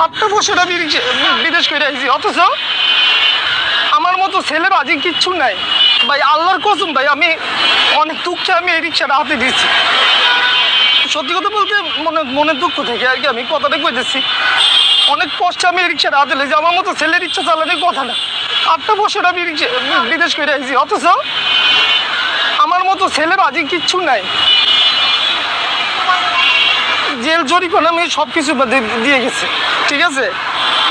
8টা বছর আমি বিদেশ করে আইছি, অথচ আমার মতো ছেলের আজকে কিচ্ছু নাই ভাই। আল্লাহর কসম ভাই, আমি অনেক দুঃখে আমি এই রিক্সাটা হাতে দিচ্ছি। সত্যি কথা বলতে মনে দুঃখ থেকে আর কি আমি কথাটা কইতেছি। অনেক কষ্টে আমি এই রিক্সাটা হাতে লেছি। আমার মতো ছেলের রিক্সা চালানোর কথা না। 8টা বছর আমি বিদেশ করে আইছি, অথচ আমার মতো ছেলের আজকে কিচ্ছু নাই। জেল জরিমানা আমি সব কিছু দিয়ে গেছে, ঠিক আছে।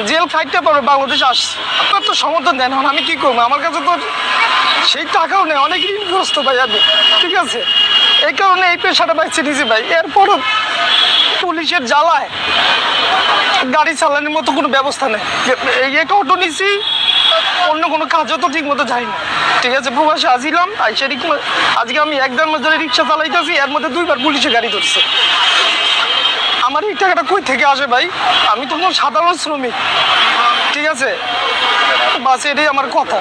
জেল খাইতে পারবে, বাংলাদেশে আসছে। আপনার তো সমর্থন দেন, আমি কি করবো? আমার কাছে তো সেই টাকাও নেই, অনেক ঋণগ্রস্ত ভাই আমি, ঠিক আছে। এই কারণে এই পেশাটা বাইছে নিয়েছি ভাই। এরপরও পুলিশের জ্বালায় গাড়ি চালানোর মতো কোনো ব্যবস্থা নেই। একটা অটো নিছি, অন্য কোনো কাজও তো ঠিক মতো যাই না, ঠিক আছে। প্রবাসে আসিলাম, আজকে আমি 1-1.5 মাস ধরে রিক্সা চালাইতেছি, এর মধ্যে 2বার পুলিশে গাড়ি ধরছে। আমার এই টাকাটা কই থেকে আসে ভাই? আমি তো কোনো সাধারণ শ্রমিক, ঠিক আছে। বাস এটাই আমার কথা।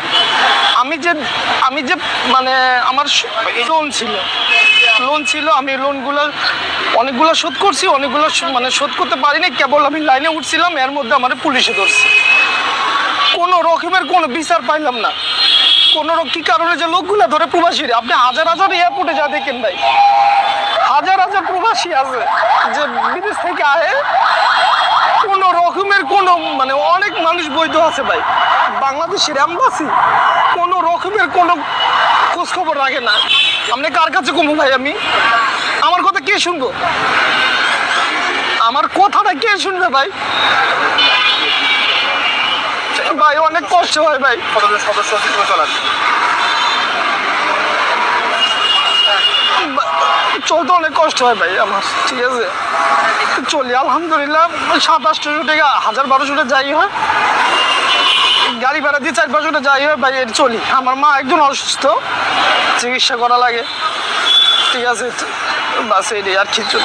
আমি যে মানে আমার লোন ছিল, আমি লোনগুলো অনেকগুলো শোধ করছি, অনেকগুলো মানে শোধ করতে পারিনি। কেবল আমি লাইনে উঠছিলাম, এর মধ্যে আমার পুলিশে ধরছে। কোনো রকমের কোনো বিচার পাইলাম না। কোনো কি কারণে যে লোকগুলো ধরে প্রবাসীরা, আপনি হাজার এয়ারপোর্টে যা দেখেন ভাই, হাজার প্রবাসী আছে যে বিদেশ থেকে আয়ে। কোনো রকমের কোনো মানে অনেক মানুষ বৈধ আছে ভাই। বাংলাদেশের এম্বাসি কোনো রকমের কোনো খোঁজ খবর রাখে না। আপনি কার কাছে কমু ভাই? আমার কথা কে শুনবো? আমার কথাটা কে শুনবে ভাই? ভাই অনেক কষ্ট হয় ভাই। সদস্য চলার চলতে অনেক কষ্ট হয় ভাই আমার, ঠিক আছে। চলি আলহামদুলিল্লাহ, 700-800 টাকা, 1000-1200 টাকা যাই হয়। গাড়ি ভাড়া দিয়ে 4-500 টাকা যাই হয় ভাই, চলি। আমার মা একজন অসুস্থ, চিকিৎসা করা লাগে, ঠিক আছে। বাস এটাই আর কিছু।